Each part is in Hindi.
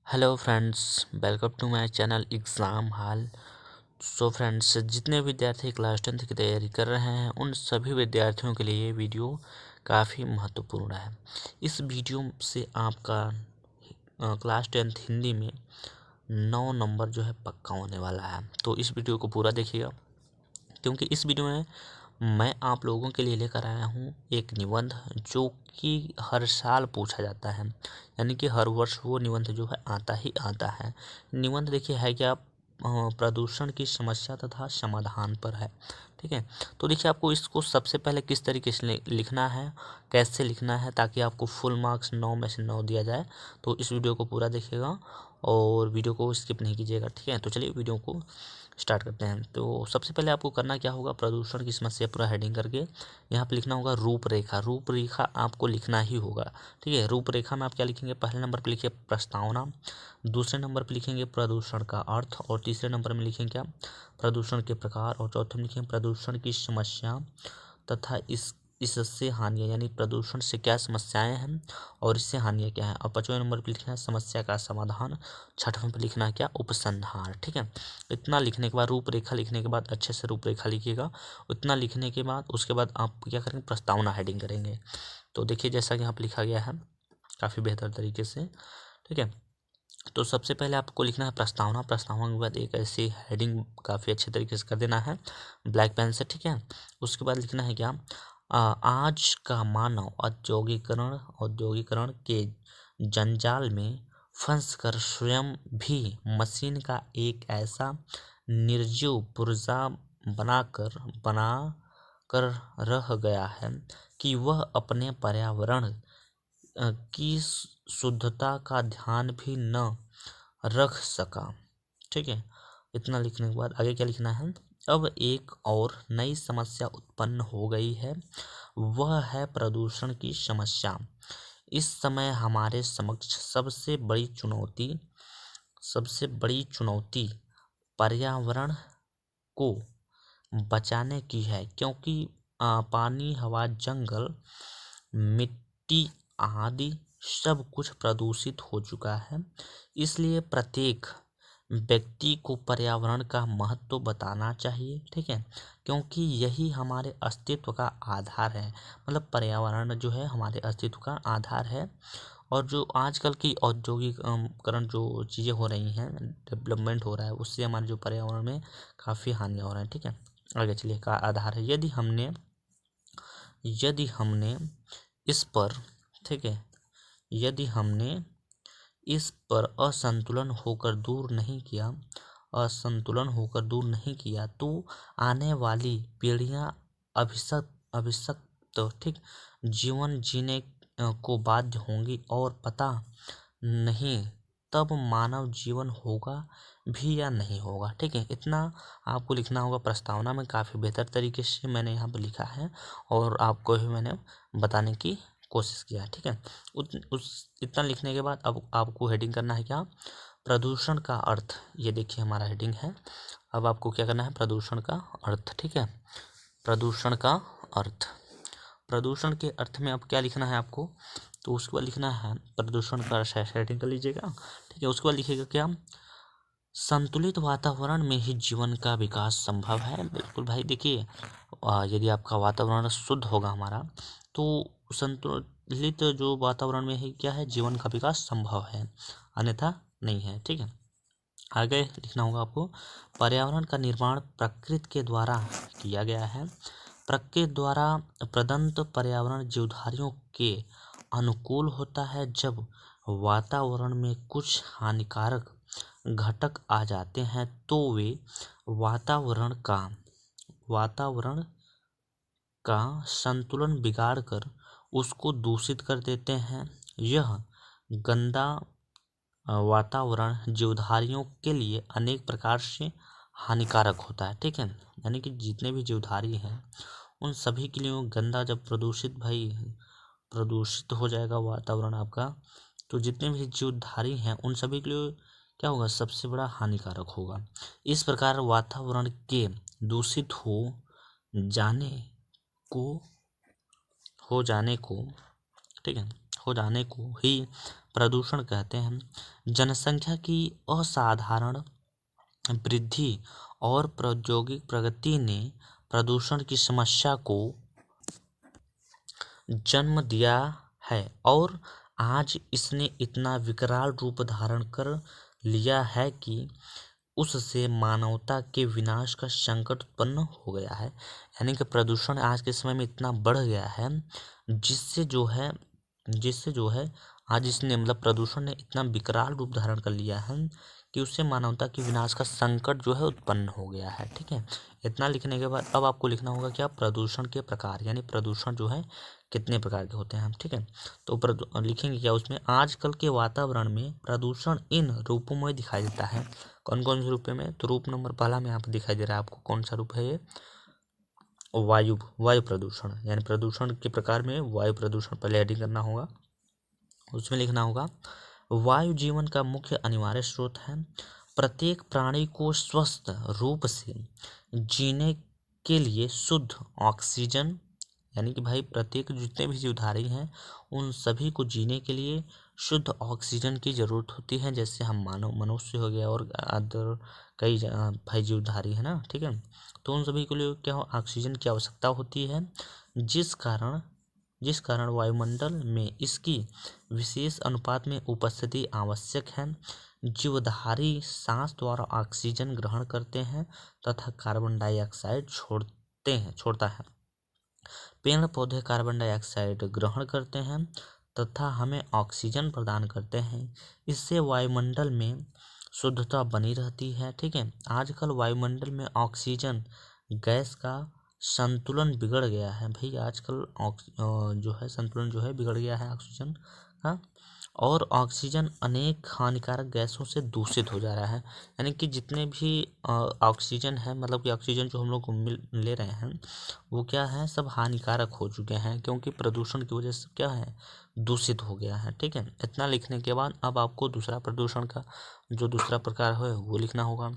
Hello friends, welcome to my channel exam hall. So friends, जितने विद्यार्थी क्लास 10th की तैयारी कर रहे हैं उन सभी विद्यार्थियों के लिए ये वीडियो काफ़ी महत्वपूर्ण है। इस वीडियो से आपका क्लास 10th हिंदी में 9 नंबर जो है पक्का होने वाला है। तो इस वीडियो को पूरा देखिएगा, क्योंकि इस वीडियो में मैं आप लोगों के लिए लेकर आया हूँ एक निबंध जो कि हर साल पूछा जाता है, यानी कि हर वर्ष वो निबंध जो है आता ही आता है। निबंध देखिए है क्या, प्रदूषण की समस्या तथा समाधान पर है। ठीक है, तो देखिए आपको इसको सबसे पहले किस तरीके से लिखना है, कैसे लिखना है, ताकि आपको फुल मार्क्स 9 में से 9 दिया जाए। तो इस वीडियो को पूरा देखिएगा और वीडियो को स्किप नहीं कीजिएगा। ठीक है, तो चलिए वीडियो को स्टार्ट करते हैं। तो सबसे पहले आपको करना क्या होगा, प्रदूषण की समस्या पूरा हेडिंग करके यहाँ पे लिखना होगा रूपरेखा। रूपरेखा आपको लिखना ही होगा। ठीक है, रूपरेखा में आप क्या लिखेंगे, पहले नंबर पे लिखिए प्रस्तावना, दूसरे नंबर पे लिखेंगे प्रदूषण का अर्थ, और तीसरे नंबर में लिखेंगे क्या, प्रदूषण के प्रकार, और चौथे में लिखेंगे प्रदूषण की समस्या तथा इससे हानियाँ, यानी प्रदूषण से क्या समस्याएं हैं और इससे हानियाँ क्या है। और पाँचवें नंबर पर लिखना है समस्या का समाधान, छठवें पर लिखना है क्या, उपसंहार। ठीक है, इतना लिखने के बाद, रूपरेखा लिखने के बाद अच्छे से रूपरेखा लिखिएगा। इतना लिखने के बाद उसके बाद आप क्या करेंगे, प्रस्तावना हेडिंग करेंगे। तो देखिए जैसा कि यहाँ पर लिखा गया है काफ़ी बेहतर तरीके से। ठीक है, तो सबसे पहले आपको लिखना है प्रस्तावना। प्रस्तावना के बाद एक ऐसी हेडिंग काफ़ी अच्छे तरीके से कर देना है ब्लैक पेन से। ठीक है, उसके बाद लिखना है क्या, आज का मानव औद्योगिकरण के जंजाल में फंसकर स्वयं भी मशीन का एक ऐसा निर्जीव पुर्जा बना कर रह गया है कि वह अपने पर्यावरण की शुद्धता का ध्यान भी न रख सका। ठीक है, इतना लिखने के बाद आगे क्या लिखना है, अब एक और नई समस्या उत्पन्न हो गई है, वह है प्रदूषण की समस्या। इस समय हमारे समक्ष सबसे बड़ी चुनौती पर्यावरण को बचाने की है, क्योंकि पानी, हवा, जंगल, मिट्टी आदि सब कुछ प्रदूषित हो चुका है। इसलिए प्रत्येक व्यक्ति को पर्यावरण का महत्व बताना चाहिए। ठीक है, क्योंकि यही हमारे अस्तित्व का आधार है। मतलब पर्यावरण जो है हमारे अस्तित्व का आधार है। और जो आजकल की औद्योगिकरण जो चीज़ें हो रही हैं, डेवलपमेंट हो रहा है, उससे हमारे जो पर्यावरण में काफ़ी हानियाँ हो रही हैं। ठीक है, आगे चलिए, का आधार है, यदि हमने इस पर, ठीक है, यदि हमने इस पर असंतुलन होकर दूर नहीं किया तो आने वाली पीढ़ियां अभिशप्त, ठीक, जीवन जीने को बाध्य होंगी, और पता नहीं तब मानव जीवन होगा भी या नहीं होगा। ठीक है, इतना आपको लिखना होगा प्रस्तावना में। काफ़ी बेहतर तरीके से मैंने यहाँ पर लिखा है और आपको भी मैंने बताने की कोशिश किया है। ठीक है, इतना लिखने के बाद अब आपको हेडिंग करना है क्या, प्रदूषण का अर्थ। ये देखिए हमारा हेडिंग है। अब आपको क्या करना है, प्रदूषण का अर्थ। ठीक है, प्रदूषण का अर्थ, प्रदूषण के अर्थ में अब क्या लिखना है आपको, तो उसके बाद लिखना है प्रदूषण का हेडिंग कर लीजिएगा। ठीक है, उसके बाद लिखिएगा क्या, संतुलित वातावरण में ही जीवन का विकास संभव है। बिल्कुल भाई, देखिए यदि आपका वातावरण शुद्ध होगा हमारा, तो संतुलित जो वातावरण में ही क्या है, जीवन का विकास संभव है, अन्यथा नहीं है। ठीक है, आगे लिखना होगा आपको, पर्यावरण का निर्माण प्रकृति के द्वारा किया गया है। प्रकृति द्वारा प्रदत्त पर्यावरण जीवधारियों के अनुकूल होता है। जब वातावरण में कुछ हानिकारक घटक आ जाते हैं तो वे वातावरण का संतुलन बिगाड़कर उसको दूषित कर देते हैं। यह गंदा वातावरण जीवधारियों के लिए अनेक प्रकार से हानिकारक होता है। ठीक है, यानी कि जितने भी जीवधारी हैं उन सभी के लिए गंदा, जब प्रदूषित हो जाएगा वातावरण आपका, तो जितने भी जीवधारी हैं उन सभी के लिए क्या होगा, सबसे बड़ा हानिकारक होगा। इस प्रकार वातावरण के दूषित जाने को हो जाने को ठीक है, हो जाने को ही प्रदूषण कहते हैं। जनसंख्या की असाधारण वृद्धि और प्रौद्योगिक प्रगति ने प्रदूषण की समस्या को जन्म दिया है और आज इसने इतना विकराल रूप धारण कर लिया है कि उससे मानवता के विनाश का संकट उत्पन्न हो गया है। यानी कि प्रदूषण आज के समय में इतना बढ़ गया है जिससे जो है आज इसने मतलब प्रदूषण ने इतना विकराल रूप धारण कर लिया है कि उससे मानवता के विनाश का संकट जो है उत्पन्न हो गया है। ठीक है, इतना लिखने के बाद अब आपको लिखना होगा क्या, प्रदूषण के प्रकार, यानी प्रदूषण जो है कितने प्रकार के होते हैं। ठीक है, तो लिखेंगे क्या उसमें, आजकल के वातावरण में प्रदूषण इन रूपों में दिखाई देता है। कौन कौन से रूप में, तो रूप नंबर पहला में यहाँ पर दिखाई दे रहा है आपको, कौन सा रूप है ये, वायु प्रदूषण, यानी प्रदूषण के प्रकार में वायु प्रदूषण पहले हेडिंग करना होगा। उसमें लिखना होगा, वायु जीवन का मुख्य अनिवार्य स्रोत है। प्रत्येक प्राणी को स्वस्थ रूप से जीने के लिए शुद्ध ऑक्सीजन, यानी कि भाई प्रत्येक जितने भी जीवधारी हैं उन सभी को जीने के लिए शुद्ध ऑक्सीजन की ज़रूरत होती है। जैसे हम मनुष्य हो गया और अदर कई भाई जीवधारी है ना। ठीक है, तो उन सभी के लिए क्या ऑक्सीजन की आवश्यकता होती है, जिस कारण वायुमंडल में इसकी विशेष अनुपात में उपस्थिति आवश्यक है। जीवधारी सांस द्वारा ऑक्सीजन ग्रहण करते हैं तथा कार्बन डाइऑक्साइड छोड़ता है। पेड़ पौधे कार्बन डाइऑक्साइड ग्रहण करते हैं तथा हमें ऑक्सीजन प्रदान करते हैं। इससे वायुमंडल में शुद्धता बनी रहती है। ठीक है, आजकल वायुमंडल में ऑक्सीजन गैस का संतुलन बिगड़ गया है। भाई आजकल जो है संतुलन जो है बिगड़ गया है ऑक्सीजन का, और ऑक्सीजन अनेक हानिकारक गैसों से दूषित हो जा रहा है। यानी कि जितने भी ऑक्सीजन है, मतलब कि ऑक्सीजन जो हम लोग को ले रहे हैं वो क्या है, सब हानिकारक हो चुके हैं, क्योंकि प्रदूषण की वजह से क्या है, दूषित हो गया है। ठीक है, इतना लिखने के बाद अब आपको दूसरा प्रदूषण का जो दूसरा प्रकार है वो लिखना होगा।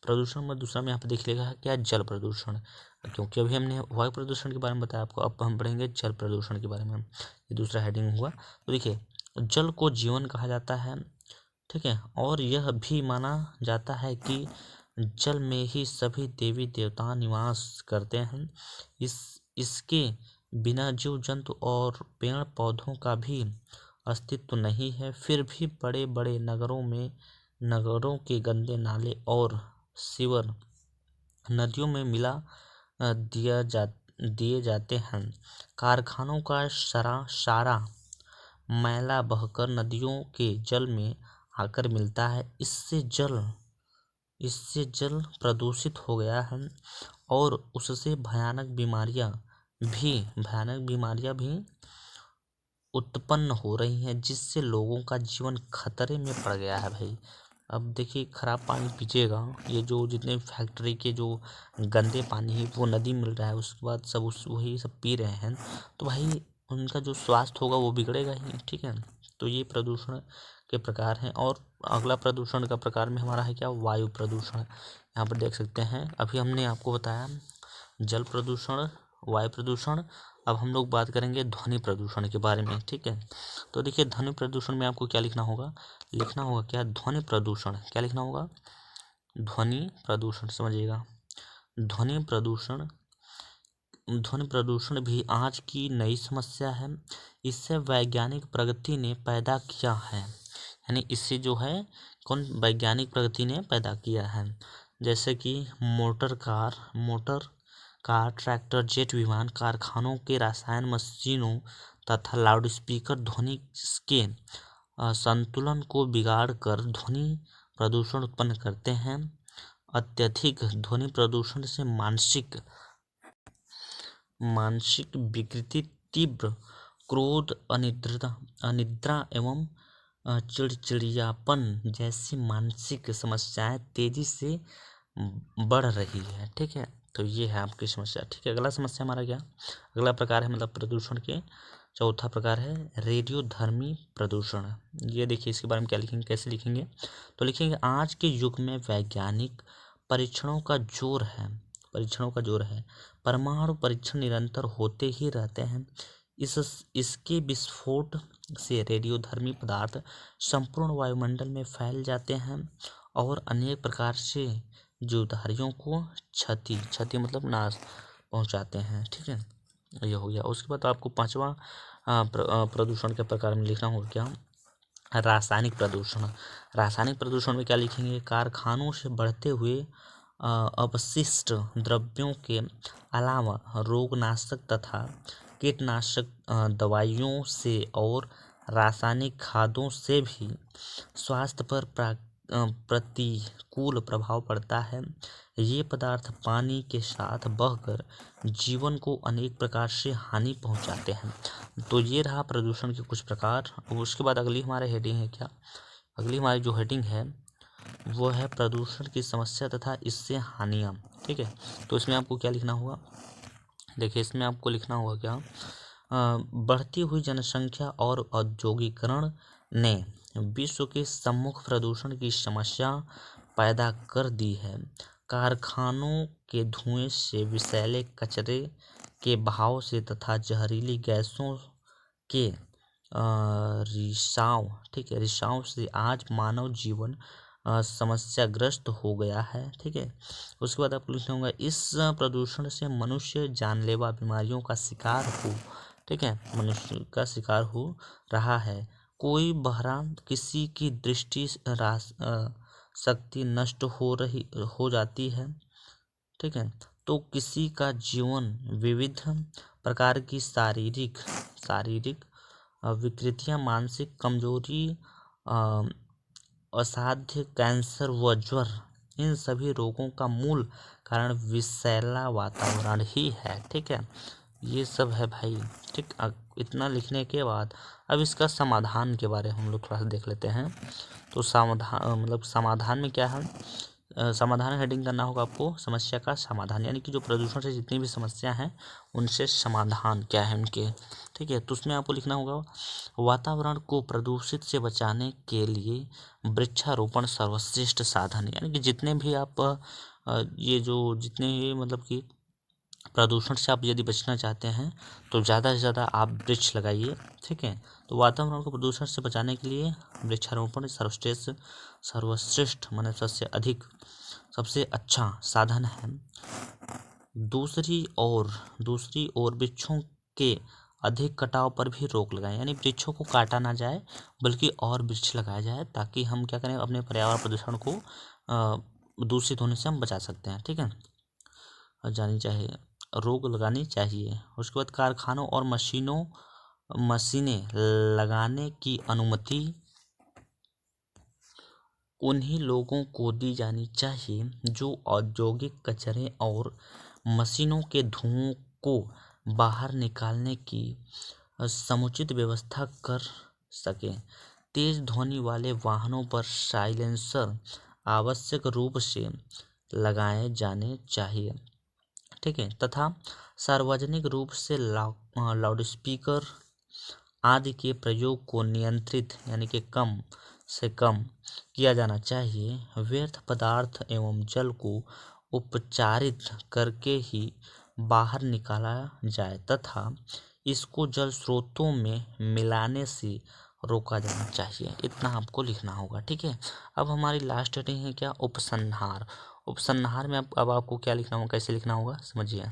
प्रदूषण में दूसरा में यहाँ पर देख लेगा क्या, जल प्रदूषण, क्योंकि अभी हमने वायु प्रदूषण के बारे में बताया आपको, अब हम पढ़ेंगे जल प्रदूषण के बारे में। ये दूसरा हेडिंग हुआ। तो देखिए, जल को जीवन कहा जाता है। ठीक है, और यह भी माना जाता है कि जल में ही सभी देवी देवता निवास करते हैं। इसके बिना जीव जंतु और पेड़ पौधों का भी अस्तित्व नहीं है। फिर भी बड़े बड़े नगरों के गंदे नाले और सीवर नदियों में मिला दिए जाते हैं। कारखानों का सारा मैला बहकर नदियों के जल में आकर मिलता है। इससे जल प्रदूषित हो गया है और उससे भयानक बीमारियां भी उत्पन्न हो रही हैं, जिससे लोगों का जीवन खतरे में पड़ गया है। भाई अब देखिए, खराब पानी पीजिएगा, ये जो जितने फैक्ट्री के जो गंदे पानी है वो नदी मिल रहा है, उसके बाद सब वही सब पी रहे हैं, तो भाई उनका जो स्वास्थ्य होगा वो बिगड़ेगा ही। ठीक है, तो ये प्रदूषण के प्रकार हैं। और अगला प्रदूषण का प्रकार में हमारा है क्या, वायु प्रदूषण। यहाँ पर देख सकते हैं, अभी हमने आपको बताया जल प्रदूषण, वायु प्रदूषण। अब हम लोग बात करेंगे ध्वनि प्रदूषण के बारे में। ठीक है, तो देखिए ध्वनि प्रदूषण में आपको क्या लिखना होगा क्या, ध्वनि प्रदूषण। क्या लिखना होगा, ध्वनि प्रदूषण, समझिएगा। ध्वनि प्रदूषण भी आज की नई समस्या है। इससे वैज्ञानिक प्रगति ने पैदा किया है, यानी इससे जो है वैज्ञानिक प्रगति ने पैदा किया है। जैसे कि मोटर कार, ट्रैक्टर, जेट विमान, कारखानों के रसायन, मशीनों तथा लाउडस्पीकर ध्वनि के संतुलन को बिगाड़ कर ध्वनि प्रदूषण उत्पन्न करते हैं। अत्यधिक ध्वनि प्रदूषण से मानसिक विकृति, तीव्र क्रोध, अनिद्रा एवं चिड़चिड़ियापन जैसी मानसिक समस्याएं तेजी से बढ़ रही है। ठीक है, तो ये है आपकी समस्या। ठीक है, अगला समस्या हमारा क्या, अगला प्रकार है मतलब प्रदूषण के चौथा प्रकार है रेडियोधर्मी प्रदूषण। ये देखिए इसके बारे में क्या लिखेंगे, कैसे लिखेंगे, तो लिखेंगे, आज के युग में वैज्ञानिक परीक्षणों का जोर है। परमाणु परीक्षण निरंतर होते ही रहते हैं। इसके विस्फोट से रेडियोधर्मी पदार्थ संपूर्ण वायुमंडल में फैल जाते हैं और अनेक प्रकार से जीवधारियों को क्षति मतलब नाश पहुंचाते हैं। ठीक है, ये हो गया। उसके बाद आपको पांचवा प्रदूषण के प्रकार में लिखना होगा क्या, रासायनिक प्रदूषण। रासायनिक प्रदूषण में क्या लिखेंगे, कारखानों से बढ़ते हुए अपशिष्ट द्रव्यों के अलावा रोगनाशक तथा कीटनाशक दवाइयों से और रासायनिक खादों से भी स्वास्थ्य पर प्रतिकूल प्रभाव पड़ता है। ये पदार्थ पानी के साथ बहकर जीवन को अनेक प्रकार से हानि पहुंचाते हैं। तो ये रहा प्रदूषण के कुछ प्रकार। उसके बाद अगली हमारे हेडिंग है क्या, अगली हमारी जो हेडिंग है वो है प्रदूषण की समस्या तथा इससे हानियाँ। ठीक है, तो इसमें आपको क्या लिखना होगा, देखिए इसमें आपको लिखना होगा क्या, बढ़ती हुई जनसंख्या और औद्योगिकरण ने विश्व के सम्मुख प्रदूषण की समस्या पैदा कर दी है। कारखानों के धुएं से, विषैले कचरे के बहाव से तथा जहरीली गैसों के रिसाव से आज मानव जीवन समस्याग्रस्त हो गया है। ठीक है, उसके बाद आपको लिखना होगा, इस प्रदूषण से मनुष्य जानलेवा बीमारियों का शिकार हो, ठीक है, मनुष्य का शिकार हो रहा है। कोई बहरा, किसी की दृष्टि शक्ति नष्ट हो जाती है। ठीक है, तो किसी का जीवन विविध प्रकार की शारीरिक विकृतियां, मानसिक कमजोरी, असाध्य कैंसर व ज्वर, इन सभी रोगों का मूल कारण विषैला वातावरण ही है। ठीक है, ये सब है भाई। ठीक, इतना लिखने के बाद अब इसका समाधान के बारे में हम लोग थोड़ा सा देख लेते हैं। तो समाधान में क्या है, समाधान हेडिंग करना होगा आपको, समस्या का समाधान, यानी कि जो प्रदूषण से जितनी भी समस्या हैं उनसे समाधान क्या है उनके। ठीक है, तो उसमें आपको लिखना होगा, वातावरण को प्रदूषित से बचाने के लिए वृक्षारोपण सर्वश्रेष्ठ साधन, यानी कि जितने भी आप ये जो जितने मतलब कि प्रदूषण से आप यदि बचना चाहते हैं तो ज़्यादा से ज़्यादा आप वृक्ष लगाइए। ठीक है, तो वातावरण को प्रदूषण से बचाने के लिए वृक्षारोपण सर्वश्रेष्ठ माने सबसे अधिक, सबसे अच्छा साधन है। दूसरी ओर वृक्षों के अधिक कटाव पर भी रोक लगाएं, यानी वृक्षों को काटा ना जाए बल्कि और वृक्ष लगाया जाए, ताकि हम क्या करें, अपने पर्यावरण प्रदूषण को दूषित होने से हम बचा सकते हैं। ठीक है, रोक लगानी चाहिए। उसके बाद कारखानों और मशीनें लगाने की अनुमति उन्हीं लोगों को दी जानी चाहिए जो औद्योगिक कचरे और मशीनों के धुओं को बाहर निकालने की समुचित व्यवस्था कर सकें। तेज ध्वनि वाले वाहनों पर साइलेंसर आवश्यक रूप से लगाए जाने चाहिए। ठीक है, तथा सार्वजनिक रूप से लाउडस्पीकर आदि के प्रयोग को नियंत्रित यानी कि कम से कम किया जाना चाहिए। व्यर्थ पदार्थ एवं जल को उपचारित करके ही बाहर निकाला जाए तथा इसको जल स्रोतों में मिलाने से रोका जाना चाहिए। इतना आपको लिखना होगा। ठीक है, अब हमारी लास्ट हेडिंग है क्या, उपसंहार। उपसंहार में अब आपको क्या लिखना होगा, कैसे लिखना होगा समझिए।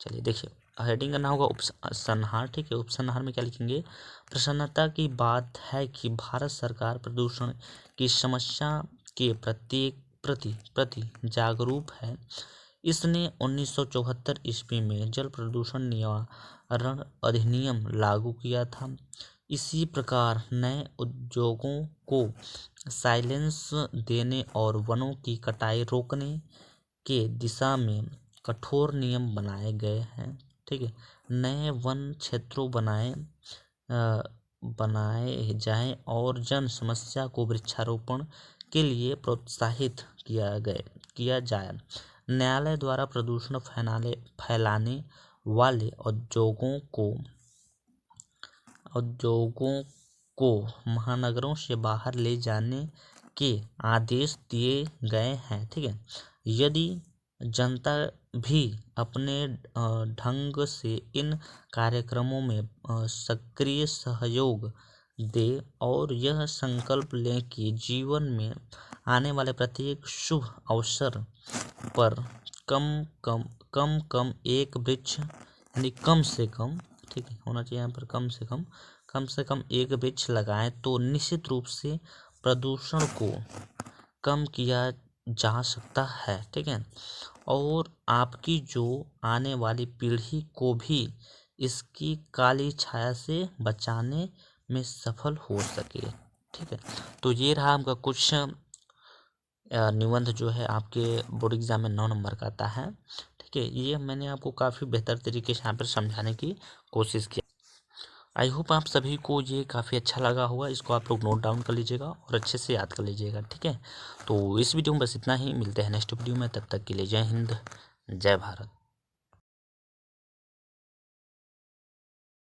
चलिए देखिए, हेडिंग करना होगा उपसंहार। ठीक है, उपसंहार में क्या लिखेंगे, प्रसन्नता की बात है कि भारत सरकार प्रदूषण की समस्या के प्रति जागरूक है। इसने 1974 ईस्वी में जल प्रदूषण निवारण अधिनियम लागू किया था। इसी प्रकार नए उद्योगों को लाइसेंस देने और वनों की कटाई रोकने के दिशा में कठोर नियम बनाए गए हैं। ठीक है, नए वन क्षेत्रों बनाए जाएं और जन समस्या को वृक्षारोपण के लिए प्रोत्साहित किया जाए। न्यायालय द्वारा प्रदूषण फैलाने वाले उद्योगों को महानगरों से बाहर ले जाने के आदेश दिए गए हैं। ठीक है, यदि जनता भी अपने ढंग से इन कार्यक्रमों में सक्रिय सहयोग दे और यह संकल्प लें कि जीवन में आने वाले प्रत्येक शुभ अवसर पर कम एक वृक्ष, यानी कम से कम, ठीक है, होना चाहिए यहाँ पर कम से कम एक वृक्ष लगाएं तो निश्चित रूप से प्रदूषण को कम किया जा सकता है। ठीक है, और आपकी जो आने वाली पीढ़ी को भी इसकी काली छाया से बचाने में सफल हो सके। ठीक है, तो ये रहा आपका कुछ निबंध जो है आपके बोर्ड एग्जाम में 9 नंबर का आता है। ठीक है, ये मैंने आपको काफ़ी बेहतर तरीके से यहाँ पर समझाने की कोशिश की। आई होप आप सभी को ये काफ़ी अच्छा लगा होगा। इसको आप लोग नोट डाउन कर लीजिएगा और अच्छे से याद कर लीजिएगा। ठीक है, तो इस वीडियो में बस इतना ही। मिलते हैं नेक्स्ट वीडियो में, तब तक के लिए जय हिंद, जय भारत।